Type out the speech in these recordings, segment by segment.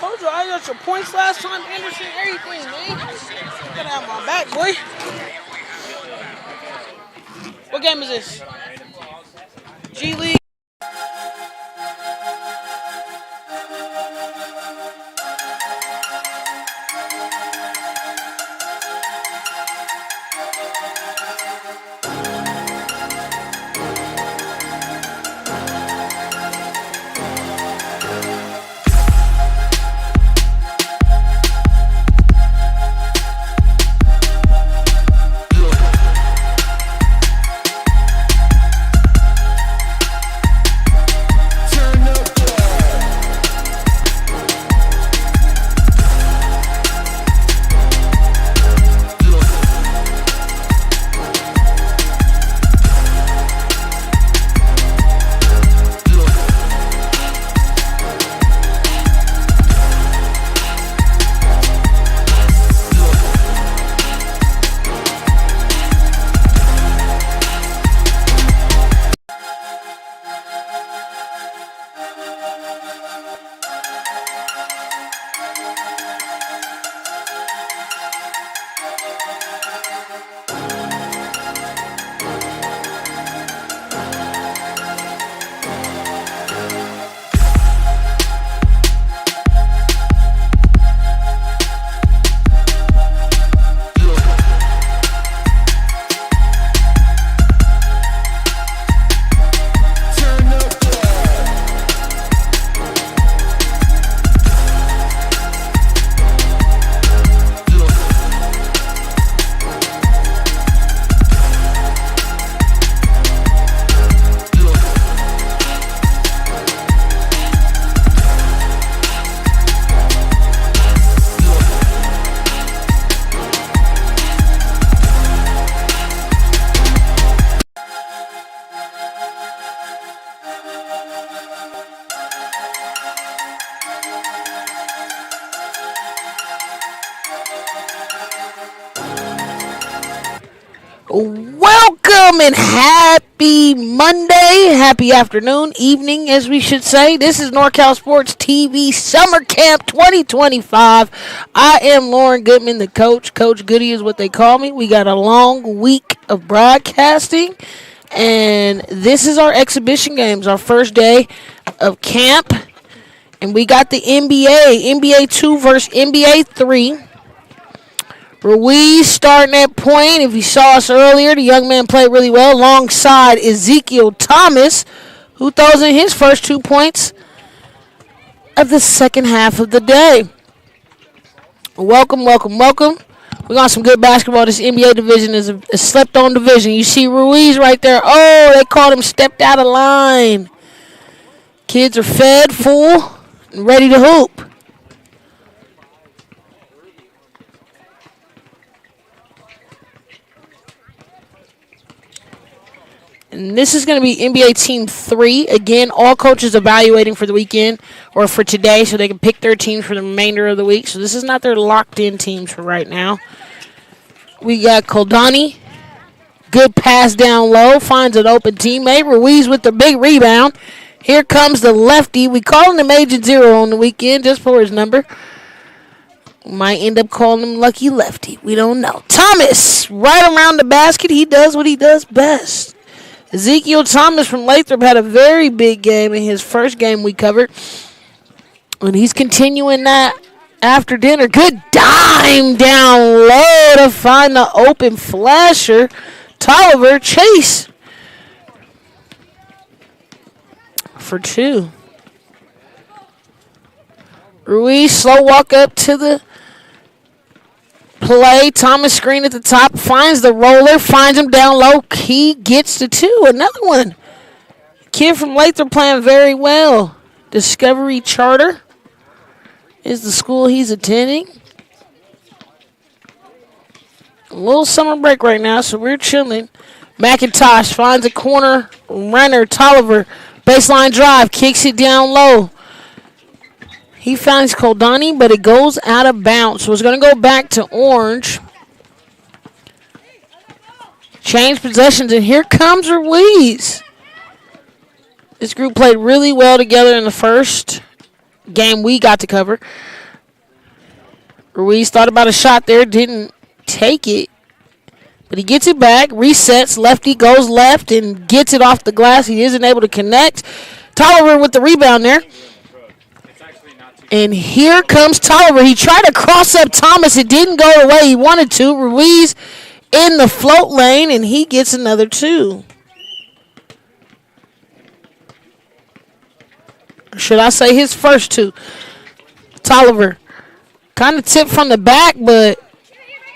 told you I got your points last time, Anderson, everything, man. You gotta have my back, boy. What game is this? G League. Welcome and happy Monday, happy afternoon, evening, as we should say. This is NorCal Sports TV Summer Camp 2025. I am Lauren Goodman, the coach. Coach Goody is what they call me. We got a long week of broadcasting, and this is our exhibition games, our first day of camp. And we got the NBA 2 versus NBA 3. Ruiz starting at point. If you saw us earlier, the young man played really well alongside Ezekiel Thomas, who throws in his first 2 points of the second half of the day. Welcome. We got some good basketball. This NBA division is a slept-on division. You see Ruiz right there. Oh, they called him stepped out of line. Kids are fed, full, and ready to hoop. And this is going to be NBA Team 3. Again, all coaches evaluating for the weekend or for today so they can pick their teams for the remainder of the week. So this is not their locked-in teams for right now. We got Koldani. Good pass down low. Finds an open teammate. Ruiz with the big rebound. Here comes the lefty. We call him Agent Zero on the weekend just for his number. Might end up calling him Lucky Lefty. We don't know. Thomas, right around the basket. He does what he does best. Ezekiel Thomas from Lathrop had a very big game in his first game we covered. And he's continuing that after dinner. Good dime down low to find the open flasher. Tolliver Chase for 2. Ruiz slow walk up to the play. Thomas screen at the top. Finds the roller. Finds him down low. He gets the 2. Another one. Kid from Lathrop playing very well. Discovery Charter is the school he's attending. A little summer break right now, so we're chilling. McIntosh finds a corner runner. Tolliver. Baseline drive. Kicks it down low. He finds Koldani, but it goes out of bounds. So it's going to go back to Orange. Change possessions, and here comes Ruiz. This group played really well together in the first. game we got to cover. Ruiz thought about a shot there, didn't take it. But he gets it back, resets, lefty goes left and gets it off the glass. He isn't able to connect. Tolliver with the rebound there. And here comes Tolliver. He tried to cross up Thomas. It didn't go the way he wanted to. Ruiz in the float lane, and he gets another 2. Or should I say his first 2? Tolliver kind of tipped from the back, but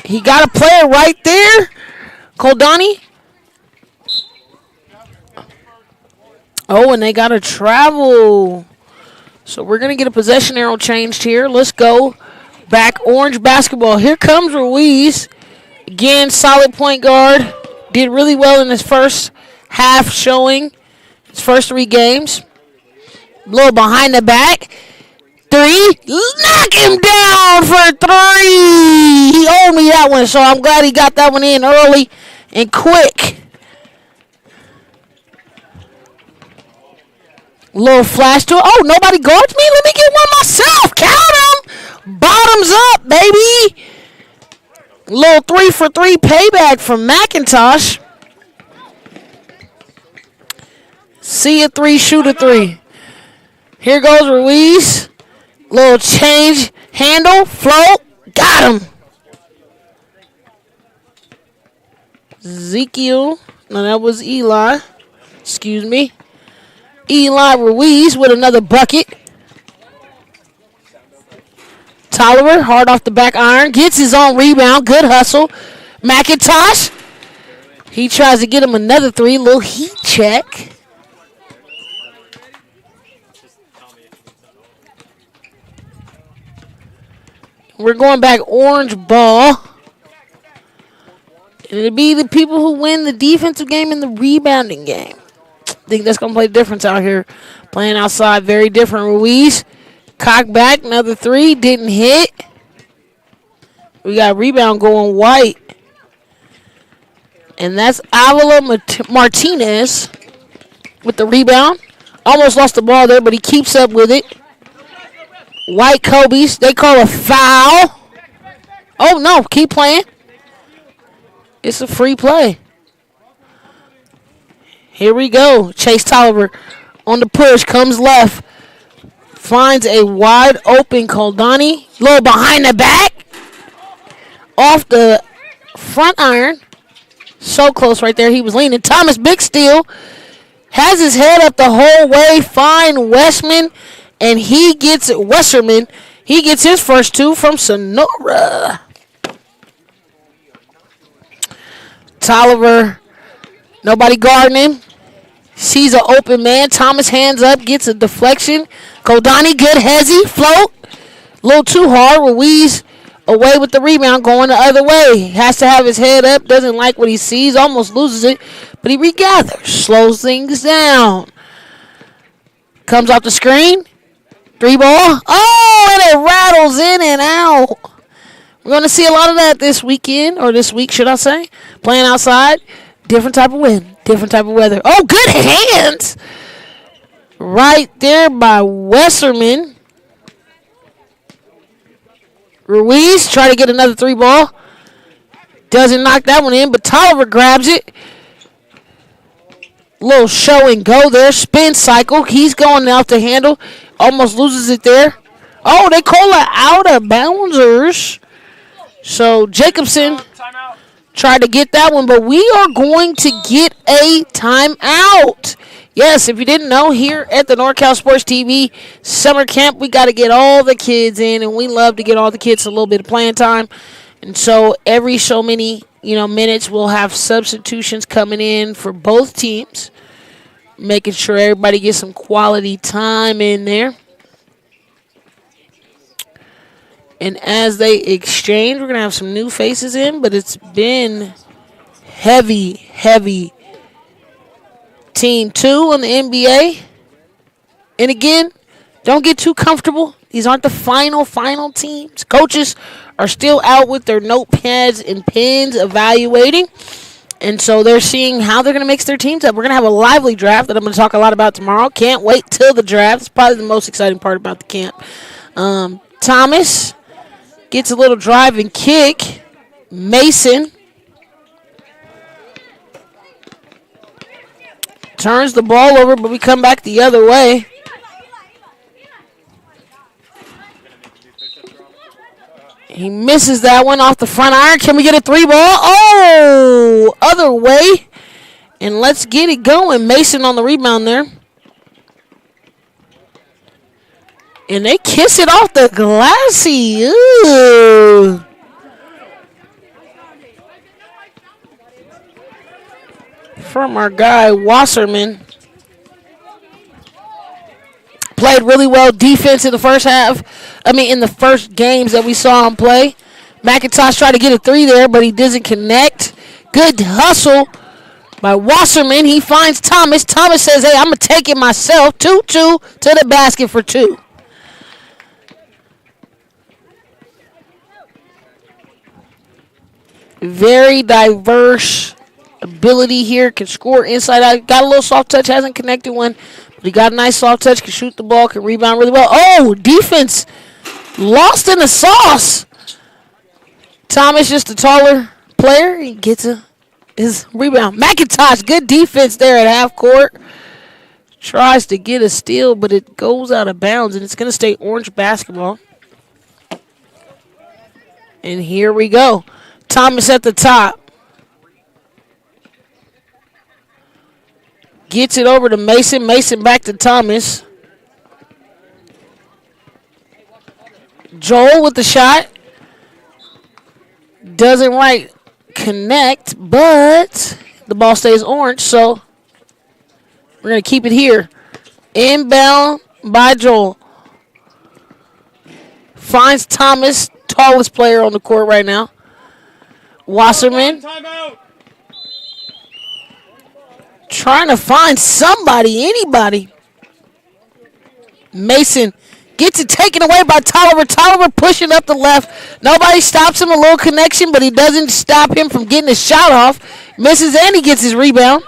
he got a player right there. Koldani. Oh, and they got to travel. So we're going to get a possession arrow changed here. Let's go back orange basketball. Here comes Ruiz. Again, solid point guard. Did really well in his first half showing. His first 3 games. A little behind the back. 3. Knock him down for 3. He owed me that one, so I'm glad he got that one in early and quick. Little flash to it. Oh, nobody guards me? Let me get one myself. Count him. Bottoms up, baby. Little 3 for 3 payback from McIntosh. See a 3, shoot a 3. Here goes Ruiz. Little change, handle, float. Got him. Ezekiel. No, that was Eli. Excuse me. Eli Ruiz with another bucket. Tolliver, hard off the back iron. Gets his own rebound. Good hustle. McIntosh. He tries to get him another 3. Little heat check. We're going back orange ball. And it'll be the people who win the defensive game and the rebounding game. I think that's going to play a difference out here. Playing outside, very different. Ruiz, cock back, another 3, didn't hit. We got rebound going white. And that's Avila Martinez with the rebound. Almost lost the ball there, but he keeps up with it. White Kobe's, they call a foul. Oh, no, keep playing. It's a free play. Here we go. Chase Tolliver on the push. Comes left. Finds a wide open Koldani. Little behind the back. Off the front iron. So close right there. He was leaning. Thomas, big steal. Has his head up the whole way. Fine Westman. And he gets Westerman. He gets his first 2 from Sonora. Tolliver. Nobody guarding him. Sees an open man. Thomas hands up. Gets a deflection. Koldani, good hezzy. Float. A little too hard. Ruiz away with the rebound. Going the other way. Has to have his head up. Doesn't like what he sees. Almost loses it. But he regathers. Slows things down. Comes off the screen. 3 ball. Oh, and it rattles in and out. We're going to see a lot of that this weekend. Or this week, should I say. Playing outside. Different type of wind. Different type of weather. Oh, good hands. Right there by Westerman. Ruiz try to get another 3 ball. Doesn't knock that one in, but Tolliver grabs it. Little show and go there. Spin cycle. He's going out to handle. Almost loses it there. Oh, they call it out of bounders. So Jacobson tried to get that one, but we are going to get a timeout. Yes, if you didn't know, here at the NorCal Sports TV summer camp, we got to get all the kids in, and we love to get all the kids a little bit of playing time. And so every so many, minutes, we'll have substitutions coming in for both teams, making sure everybody gets some quality time in there. And as they exchange, we're going to have some new faces in, but it's been heavy Team 2 on the NBA. And again, don't get too comfortable. These aren't the final teams. Coaches are still out with their notepads and pens evaluating. And so they're seeing how they're going to mix their teams up. We're going to have a lively draft that I'm going to talk a lot about tomorrow. Can't wait till the draft. It's probably the most exciting part about the camp. Thomas gets a little drive and kick. Mason turns the ball over, but we come back the other way. He misses that one off the front iron. Can we get a 3-ball? Oh, other way. And let's get it going. Mason on the rebound there. And they kiss it off the glassy. Ooh. From our guy, Wasserman. Played really well defense in the first half. In the first games that we saw him play. McIntosh tried to get a 3 there, but he doesn't connect. Good hustle by Wasserman. He finds Thomas. Thomas says, hey, I'm going to take it myself. 2-2 to the basket for 2. Very diverse ability here. Can score inside out. Got a little soft touch. Hasn't connected one. But he got a nice soft touch. Can shoot the ball. Can rebound really well. Oh, defense lost in the sauce. Thomas just a taller player. He gets his rebound. McIntosh, good defense there at half court. Tries to get a steal, but it goes out of bounds, and it's going to stay Orange basketball. And here we go. Thomas at the top. Gets it over to Mason. Mason back to Thomas. Joel with the shot. Doesn't right connect, but the ball stays Orange, so we're going to keep it here. Inbound by Joel. Finds Thomas, tallest player on the court right now. Wasserman. Trying to find somebody, anybody. Mason gets it taken away by Tolliver. Tolliver pushing up the left. Nobody stops him. A little connection, but he doesn't stop him from getting his shot off. Misses and he gets his rebound.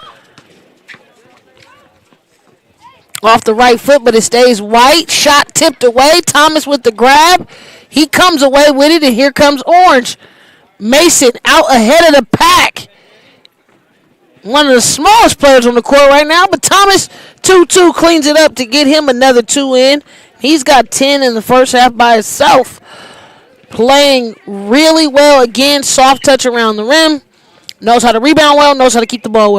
Off the right foot, but it stays White. Shot tipped away. Thomas with the grab. He comes away with it, and here comes Orange. Mason out ahead of the pack. One of the smallest players on the court right now, but Thomas 2-2 cleans it up to get him another 2 in. He's got 10 in the first half by himself. Playing really well again, soft touch around the rim. Knows how to rebound well, knows how to keep the ball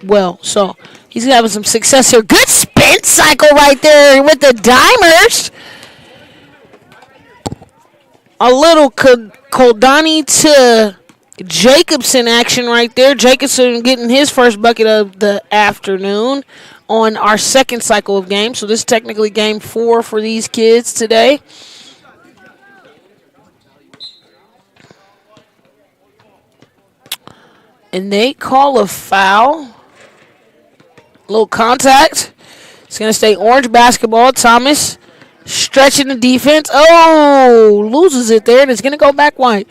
well. So he's having some success here. Good spin cycle right there with the dimers. A little Koldani to Jacobson action right there. Jacobson getting his first bucket of the afternoon on our second cycle of games. So this is technically game 4 for these kids today. And they call a foul. A little contact. It's going to stay Orange basketball. Thomas stretching the defense. Oh, loses it there, and it's going to go back White.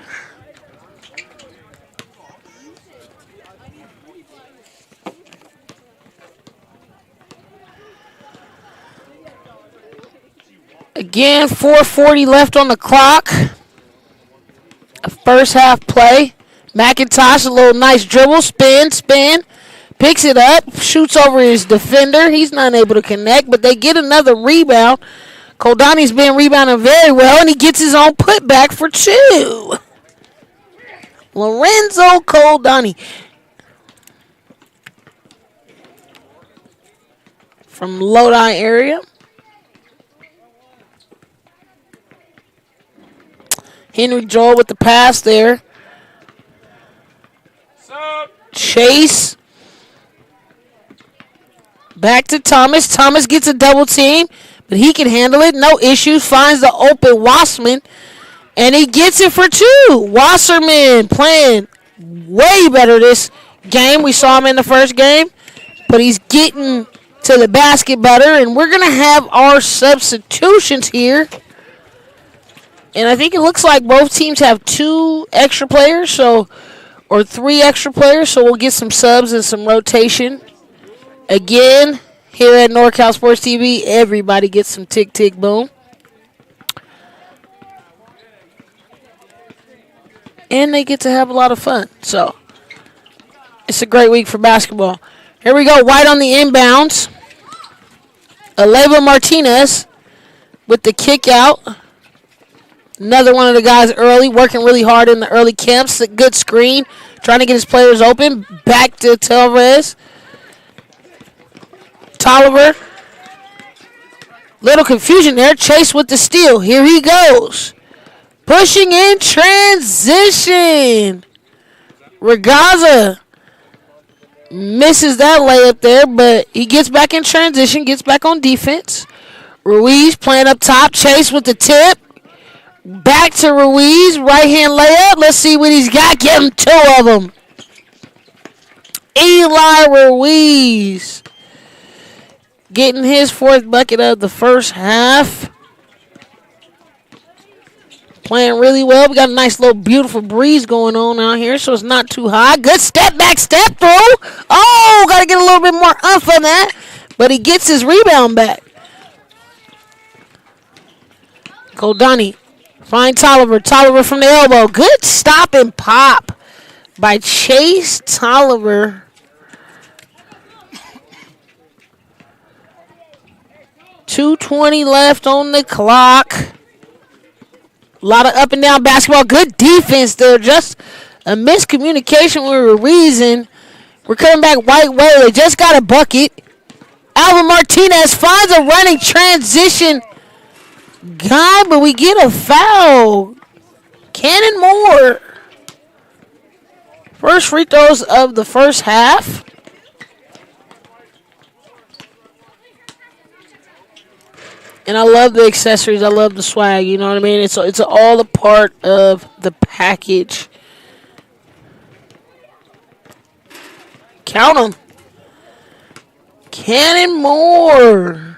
Again, 4:40 left on the clock. A first half play. McIntosh, a little nice dribble, spin, picks it up, shoots over his defender. He's not able to connect, but they get another rebound. Koldani's been rebounding very well, and he gets his own putback for 2. Lorenzo Koldani. From Lodi area. Henry Joel with the pass there. Chase. Back to Thomas. Thomas gets a double team, but he can handle it. No issues. Finds the open Wasserman, and he gets it for 2. Wasserman playing way better this game. We saw him in the first game, but he's getting to the basket better, and we're going to have our substitutions here. And I think it looks like both teams have 2 extra players, so or 3 extra players, so we'll get some subs and some rotation. Again, here at NorCal Sports TV, everybody gets some tick, tick, boom. And they get to have a lot of fun. So, it's a great week for basketball. Here we go. White on the inbounds. Aleva Martinez with the kick out. Another one of the guys early, working really hard in the early camps. A good screen. Trying to get his players open. Back to Tavares. Tolliver. Little confusion there. Chase with the steal. Here he goes. Pushing in transition. Regaza misses that layup there, but he gets back in transition, gets back on defense. Ruiz playing up top. Chase with the tip. Back to Ruiz. Right-hand layup. Let's see what he's got. Give him 2 of them. Eli Ruiz getting his 4th bucket of the first half. Playing really well. We got a nice little beautiful breeze going on out here, so it's not too hot. Good step back, step through. Oh, got to get a little bit more oomph on that. But he gets his rebound back. Goldani. Find Tolliver. Tolliver from the elbow. Good stop and pop by Chase Tolliver. .220 left on the clock. A lot of up and down basketball. Good defense there. Just a miscommunication with Ruiz. We're coming back White way. They just got a bucket. Alva Martinez finds a running transition guy, but we get a foul. Cannon Moore. First free throws of the first half. And I love the accessories. I love the swag. You know what I mean? It's all a part of the package. Count them. Cannon Moore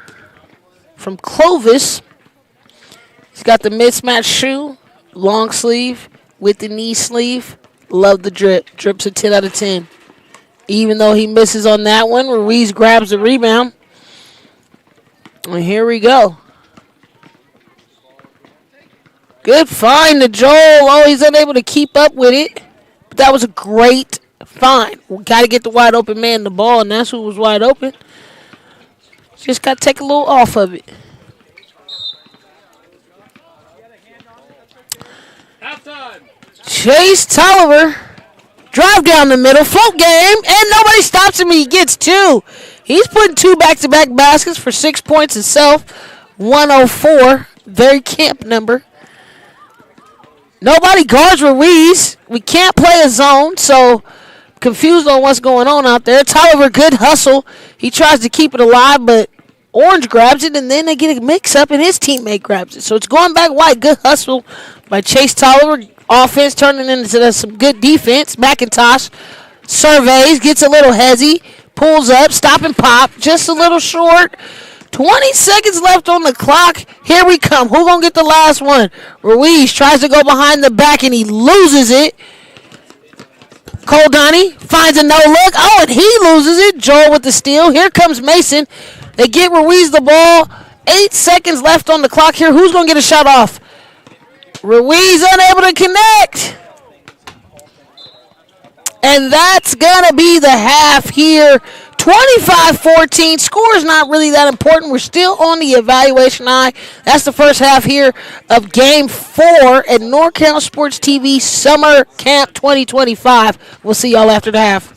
from Clovis. He's got the mismatched shoe, long sleeve with the knee sleeve. Love the drip. Drip's a 10 out of 10. Even though he misses on that one, Ruiz grabs the rebound. And here we go. Good find to Joel. Oh, he's unable to keep up with it. But that was a great find. We got to get the wide open man the ball, and that's who was wide open. Just got to take a little off of it. Chase Tolliver. Drive down the middle. Float game. And nobody stops him. He gets 2. He's putting 2 back-to-back baskets for 6 points himself. 104. Very camp number. Nobody guards Ruiz. We can't play a zone, so confused on what's going on out there. Tolliver, good hustle. He tries to keep it alive, but Orange grabs it, and then they get a mix-up, and his teammate grabs it. So it's going back White. Good hustle by Chase Tolliver. Offense turning into some good defense. McIntosh surveys, gets a little hezzy, pulls up, stop and pop, just a little short. 20 seconds left on the clock. Here we come. Who gonna get the last one? Ruiz tries to go behind the back, and he loses it. Goldani finds a no-look. Oh, and he loses it. Joel with the steal. Here comes Mason. They get Ruiz the ball. 8 seconds left on the clock here. Who's going to get a shot off? Ruiz unable to connect. And that's going to be the half here. 25-14. Score is not really that important. We're still on the evaluation eye. That's the first half here of Game 4 at NorCal Sports TV Summer Camp 2025. We'll see y'all after the half.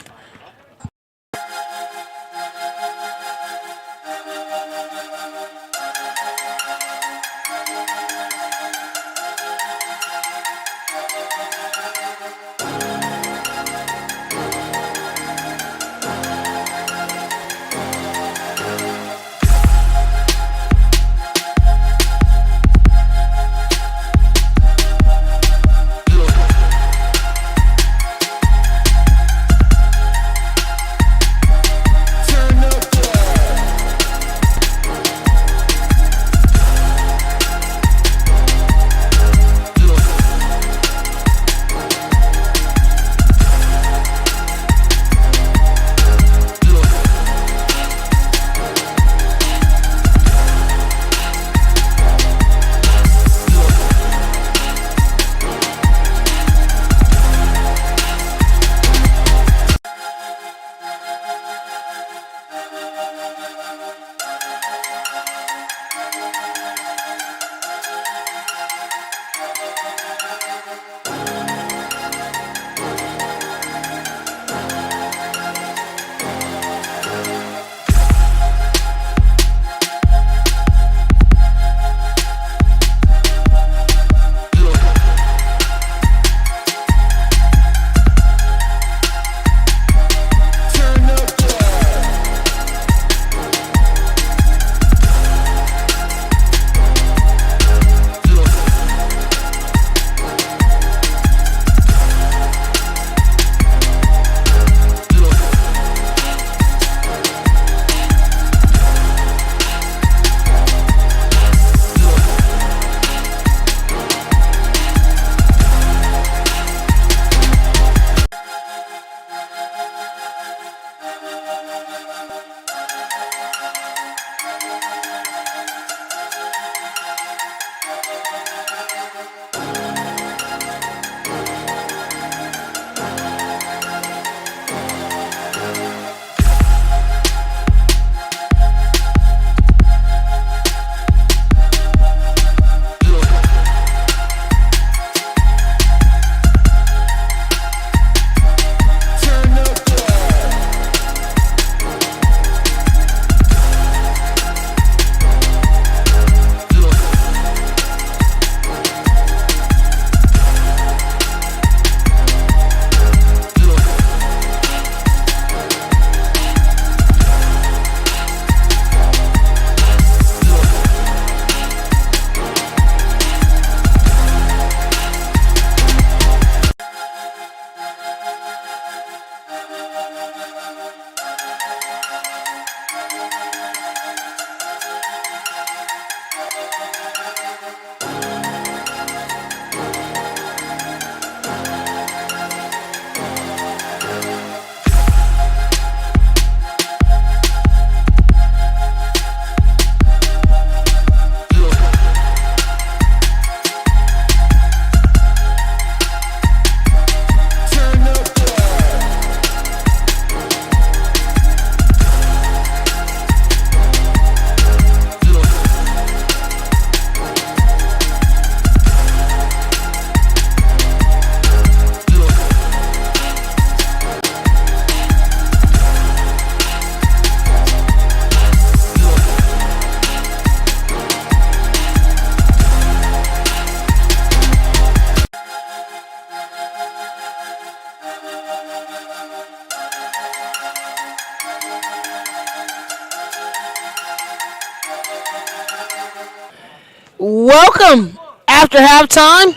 welcome. After halftime,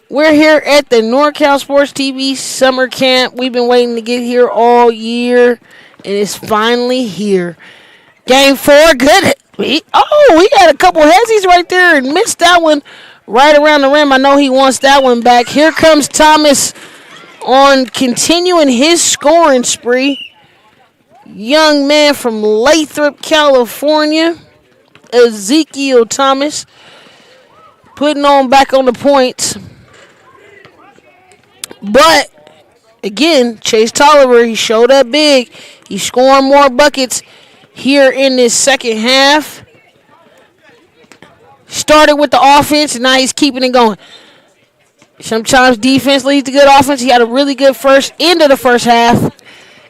we're here at the NorCal Sports TV Summer Camp. We've been waiting to get here all year, and it's finally here. Game 4, good. We got a couple hezzies right there and missed that one right around the rim. I know he wants that one back. Here comes Thomas on continuing his scoring spree. Young man from Lathrop, California, Ezekiel Thomas, putting on back on the points. But, again, Chase Tolliver, he showed up big. He's scoring more buckets here in this second half. Started with the offense, and now he's keeping it going. Sometimes defense leads to good offense. He had a really good end of the first half.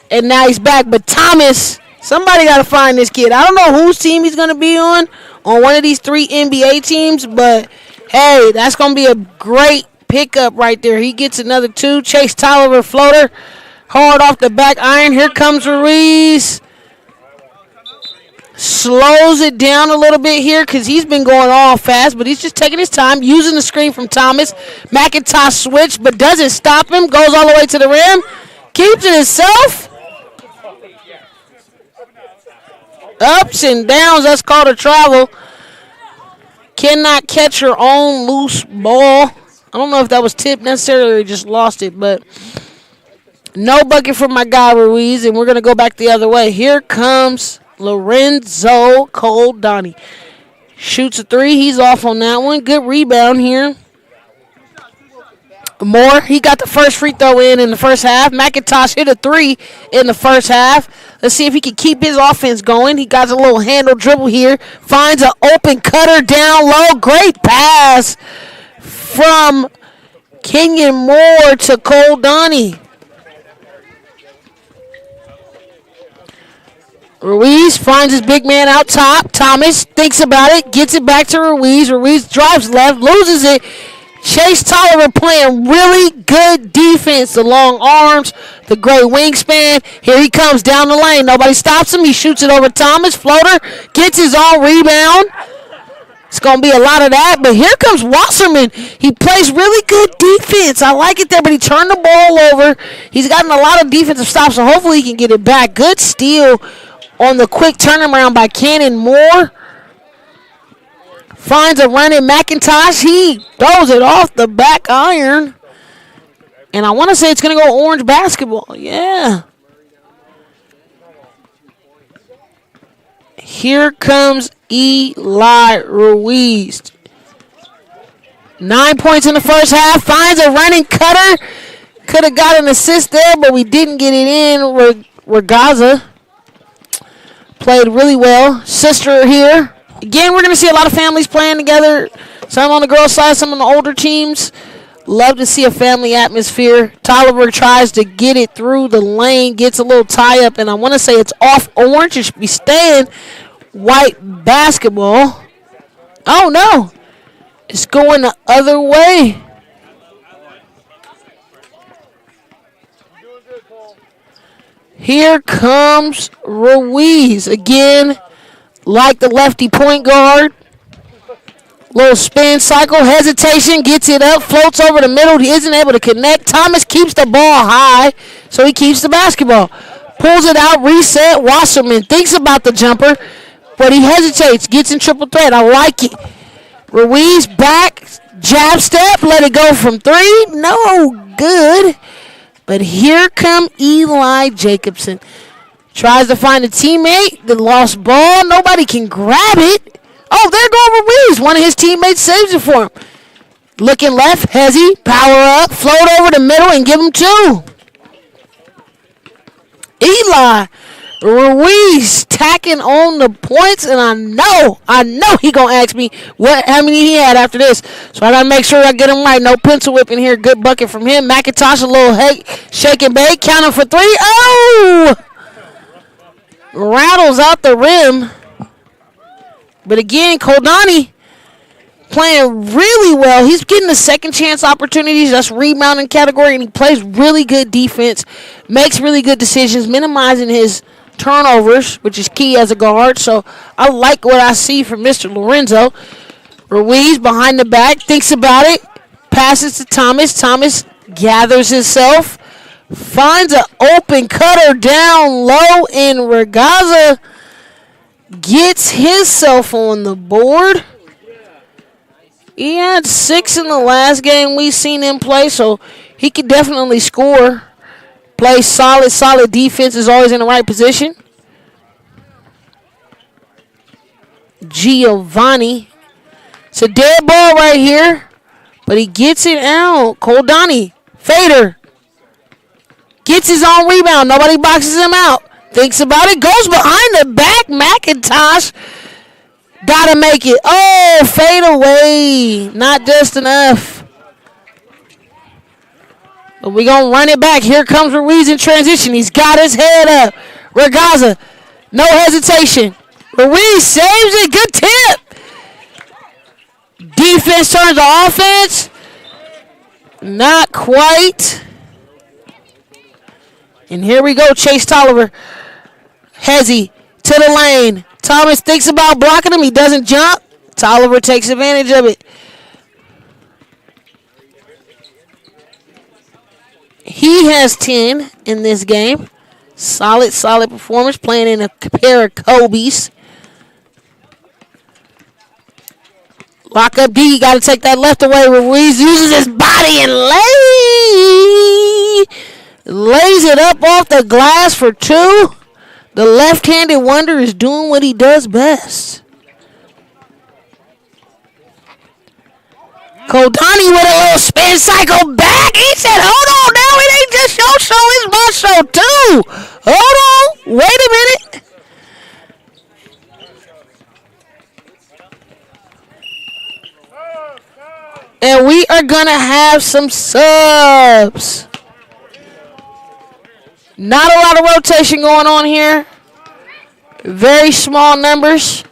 And now he's back. But Thomas, somebody got to find this kid. I don't know whose team he's going to be on one of these 3 NBA teams. But, hey, that's going to be a great pickup right there. He gets another 2. Chase Tolliver floater. Hard off the back iron. Here comes Ruiz. Slows it down a little bit here because he's been going all fast. But he's just taking his time. Using the screen from Thomas. McIntosh switch, but doesn't stop him. Goes all the way to the rim. Keeps it himself. Ups and downs, that's called a travel. Cannot catch her own loose ball. I don't know if that was tipped necessarily or just lost it, but no bucket for my guy Ruiz, and we're going to go back the other way. Here comes Lorenzo Coldani. Shoots a 3. He's off on that one. Good rebound here. Moore, he got the first free throw in the first half. McIntosh hit a 3 in the first half. Let's see if he can keep his offense going. He got a little handle dribble here. Finds an open cutter down low. Great pass from Kenyon Moore to Coldani. Ruiz finds his big man out top. Thomas thinks about it, gets it back to Ruiz. Ruiz drives left, loses it. Chase Tolliver playing really good defense. The long arms, the great wingspan. Here he comes down the lane. Nobody stops him. He shoots it over Thomas. Floater. Gets his own rebound. It's going to be a lot of that. But here comes Wasserman. He plays really good defense. I like it there, but he turned the ball over. He's gotten a lot of defensive stops, so hopefully he can get it back. Good steal on the quick turnaround by Kenyon Moore. Finds a running McIntosh. He throws it off the back iron. And I want to say it's going to go orange basketball. Yeah. Here comes Eli Ruiz. 9 points in the first half. Finds a running cutter. Could have got an assist there, but we didn't get it in. Regaza played really well. Sister here. Again, we're going to see a lot of families playing together. Some on the girls' side, some on the older teams. Love to see a family atmosphere. Tolliver tries to get it through the lane, gets a little tie-up, and I want to say it's off orange. It should be staying white basketball. Oh, no. It's going the other way. Here comes Ruiz again. Like the lefty point guard. Little spin cycle, hesitation, gets it up, floats over the middle. He isn't able to connect. Thomas keeps the ball high, so he keeps the basketball. Pulls it out, reset. Wasserman thinks about the jumper, but he hesitates, gets in triple threat. I like it. Ruiz back, jab step, let it go from 3. No good. But here come Eli Jacobson. Tries to find a teammate. The lost ball. Nobody can grab it. Oh, there goes Ruiz. One of his teammates saves it for him. Looking left. Hezzy. Power up. Float over the middle and give him 2. Eli Ruiz tacking on the points. And I know he going to ask me how many he had after this. So I got to make sure I get him right. No pencil whipping here. Good bucket from him. McIntosh a little shake and bake. Counting for 3. Oh! Rattles out the rim. But again, Coldani playing really well. He's getting the second chance opportunities. That's rebounding category, and he plays really good defense. Makes really good decisions, minimizing his turnovers, which is key as a guard. So I like what I see from Mr. Lorenzo. Ruiz behind the back, thinks about it, passes to Thomas. Thomas gathers himself, finds an open cutter down low, and Regaza gets himself on the board. He had 6 in the last game we seen him play, so he could definitely score. Play solid defense, is always in the right position. Giovanni. It's a dead ball right here, but he gets it out. Koldani, fader. Gets his own rebound. Nobody boxes him out. Thinks about it, goes behind the back. McIntosh gotta make it. Oh, fade away. Not just enough. But we're going to run it back. Here comes Ruiz in transition. He's got his head up. Regaza, no hesitation. Ruiz saves it. Good tip. Defense turns to offense. Not quite. And here we go. Chase Tolliver. Hezzy to the lane. Thomas thinks about blocking him. He doesn't jump. Tolliver takes advantage of it. He has 10 in this game. Solid performance, playing in a pair of Kobe's. Lock up D, got to take that left away. Ruiz uses his body and lays it up off the glass for 2. The left-handed wonder is doing what he does best. Koldani with a little spin cycle back. He said, hold on now. It ain't just your show. It's my show too. Hold on. Wait a minute. And we are going to have some subs. Not a lot of rotation going on here. Very small numbers.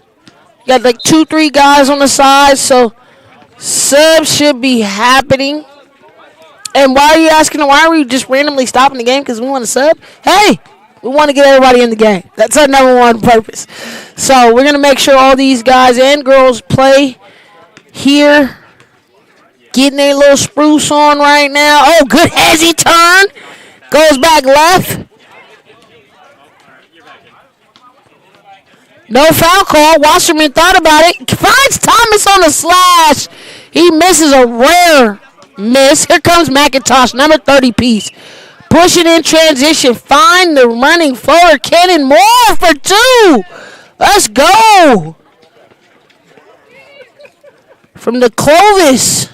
Got like 2-3 guys on the side, so subs should be happening. And why are you asking? Why are we just randomly stopping the game because we want to sub? Hey, we want to get everybody in the game. That's our number one purpose. So we're going to make sure all these guys and girls play here. Getting a little spruce on right now. Oh, good hezzy turn. Goes back left. No foul call. Wasserman thought about it. Finds Thomas on the slash. He misses a rare miss. Here comes McIntosh, number 30 piece. Pushing in transition. Find the running forward. Cannon Moore for 2. Let's go. From the Clovis.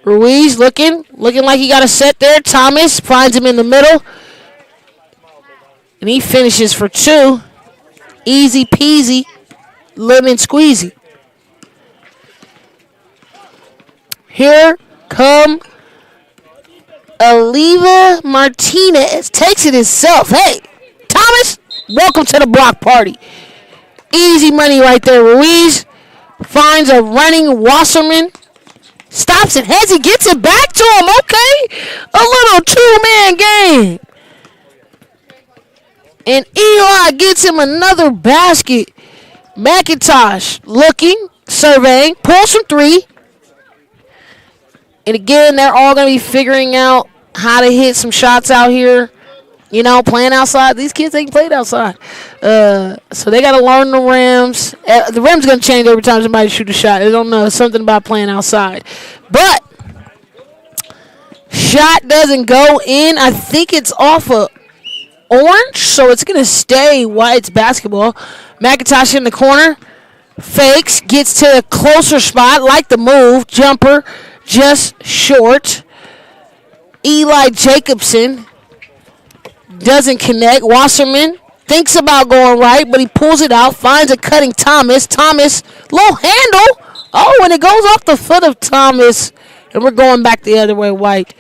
Ruiz looking like he got a set there. Thomas finds him in the middle. And he finishes for 2. Easy peasy, lemon squeezy. Here come Oliva Martinez. Takes it himself. Hey, Thomas, welcome to the block party. Easy money right there. Ruiz finds a running Wasserman. Stops it. Hezzy gets it back to him. Okay. A little 2-man game. And Eli gets him another basket. McIntosh looking, surveying, pulls from 3. And again, they're all going to be figuring out how to hit some shots out here. You know, playing outside. These kids ain't played outside. So they got to learn the rims. The rim's going to change every time somebody shoots a shot. They don't know. Something about playing outside. But shot doesn't go in. I think it's off of orange, so it's going to stay White's basketball. McIntosh in the corner. Fakes. Gets to a closer spot. Like the move. Jumper. Just short. Eli Jacobson doesn't connect. Wasserman thinks about going right, but he pulls it out. Finds a cutting Thomas. Thomas, low handle. Oh, and it goes off the foot of Thomas. And we're going back the other way, White.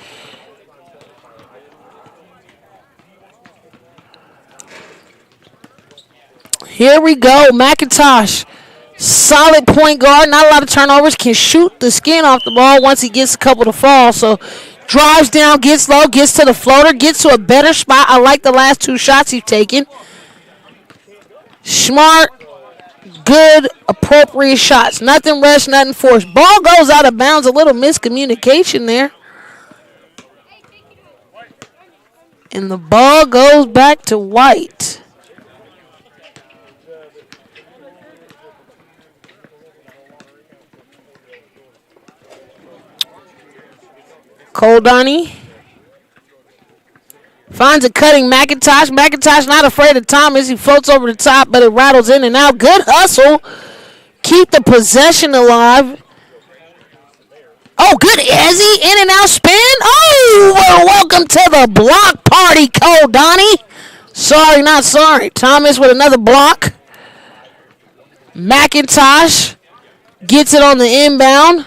Here we go. McIntosh, solid point guard. Not a lot of turnovers. Can shoot the skin off the ball once he gets a couple to fall. So drives down, gets low, gets to the floater, gets to a better spot. I like the last 2 shots he's taken. Smart, good, appropriate shots. Nothing rushed, nothing forced. Ball goes out of bounds. A little miscommunication there. And the ball goes back to White. Koldani finds a cutting McIntosh. McIntosh not afraid of Thomas. He floats over the top, but it rattles in and out. Good hustle. Keep the possession alive. Oh, good Ezzy. In and out spin. Oh, well, welcome to the block party, Koldani. Sorry, not sorry. Thomas with another block. McIntosh gets it on the inbound.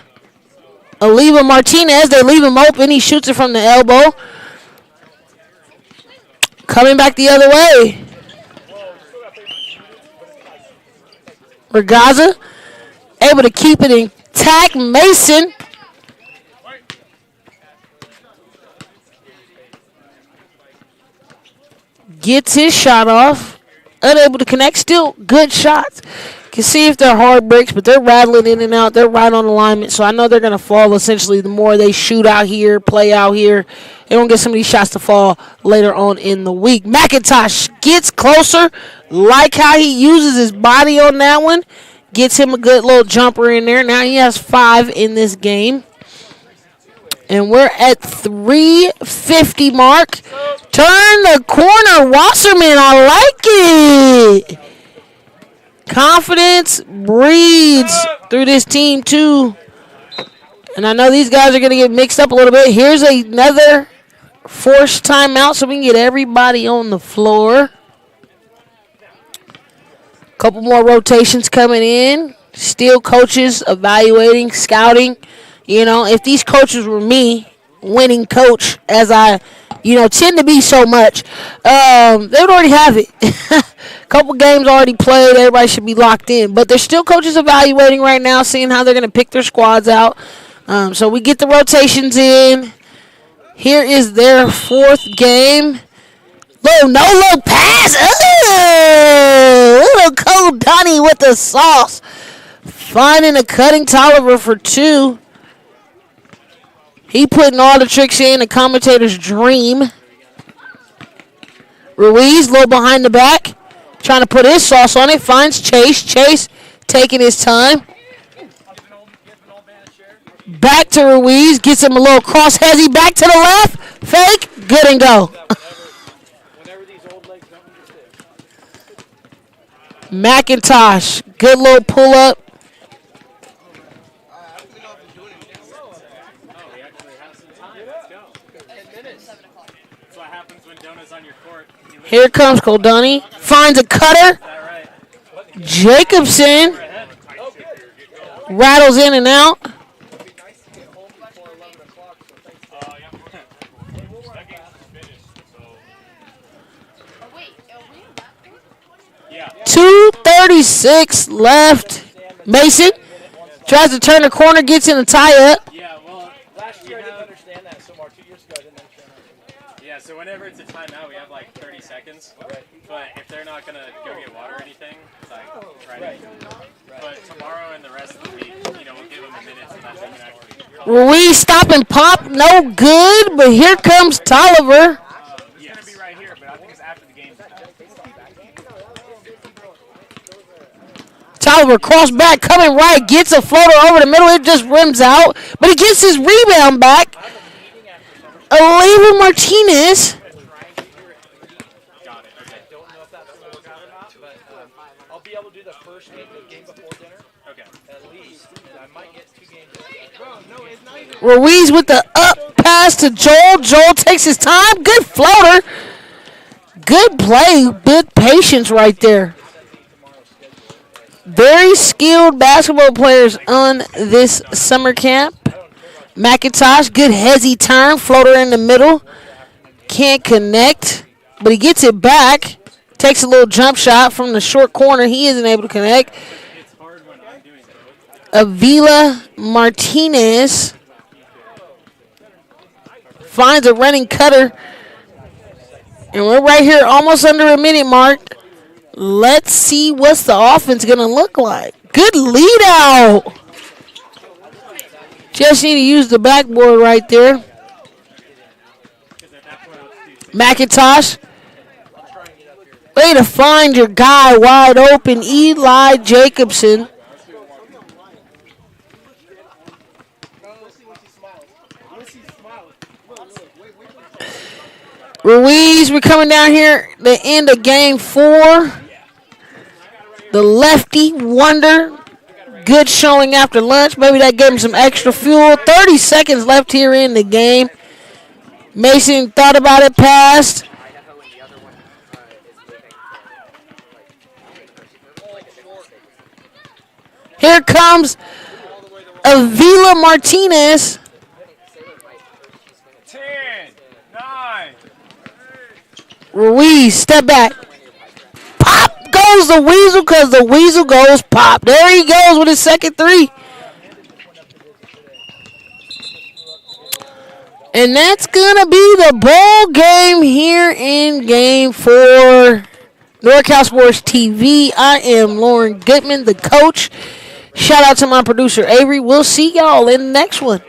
Oliva Martinez, they leave him open. He shoots it from the elbow. Coming back the other way. Regaza able to keep it intact. Mason gets his shot off. Unable to connect. Still good shots. Can see if they're hard breaks, but they're rattling in and out. They're right on alignment, so I know they're going to fall essentially the more they shoot out here, play out here. They don't get some of these shots to fall later on in the week. McIntosh gets closer. Like how he uses his body on that one. Gets him a good little jumper in there. Now he has 5 in this game. And we're at 3:50 mark. Turn the corner, Wasserman. I like it. Confidence breeds through this team, too. And I know these guys are going to get mixed up a little bit. Here's another forced timeout so we can get everybody on the floor. Couple more rotations coming in. Still coaches evaluating, scouting. You know, if these coaches were me, winning coach, as I, tend to be so much, they would already have it. Couple games already played. Everybody should be locked in. But they're still coaches evaluating right now, seeing how they're going to pick their squads out. So we get the rotations in. Here is their 4th game. No-look pass. Little Koldani with the sauce. Finding a cutting Tolliver for 2. He putting all the tricks in, the commentator's dream. Ruiz, low behind the back. Trying to put his sauce on it. Finds Chase. Chase taking his time. Back to Ruiz. Gets him a little cross hezzy. Back to the left. Fake. Good and go. McIntosh. Good little pull up. Here comes Koldani. Finds a cutter. Jacobson rattles in and out. .236 left. Mason tries to turn the corner, gets in a tie-up. Yeah, well, last year I didn't understand that so far. 2 years ago I didn't understand that. Yeah, so whenever it's a timeout, we have like 30 seconds. Right. But if they're not going to go get water or anything, it's like right. But tomorrow and the rest of the week, we'll give them a minute so that they can actually... Ruiz stop and pop, no good, but here comes Tolliver. It's going to be right here, but I think it's after the game. Tolliver cross back, coming right, gets a floater over the middle. It just rims out, but he gets his rebound back. Oliva Martinez. Got it. Okay. I don't know if that's going to work out or not, but I'll be able to do the first game, the game before dinner. Okay. At least. I might get 2 games. Ruiz with the up pass to Joel. Joel takes his time. Good floater. Good play. Good patience right there. Very skilled basketball players on this summer camp. McIntosh, good hezzy turn. Floater in the middle. Can't connect, but he gets it back. Takes a little jump shot from the short corner. He isn't able to connect. Avila Martinez finds a running cutter. And we're right here almost under a minute mark. Let's see what's the offense going to look like. Good lead out. Just need to use the backboard right there. McIntosh. Way to find your guy wide open, Eli Jacobson. Ruiz, we're coming down here the end of game 4. The lefty wonder. Good showing after lunch. Maybe that gave him some extra fuel. 30 seconds left here in the game. Mason thought about it, passed. Here comes Avila Martinez. 10, 9. Ruiz, step back. Pop goes the Weasel because the Weasel goes pop. There he goes with his second 3. And that's going to be the ball game here in game 4. NorCal Sports TV. I am Lauren Goodman, the coach. Shout out to my producer, Avery. We'll see y'all in the next one.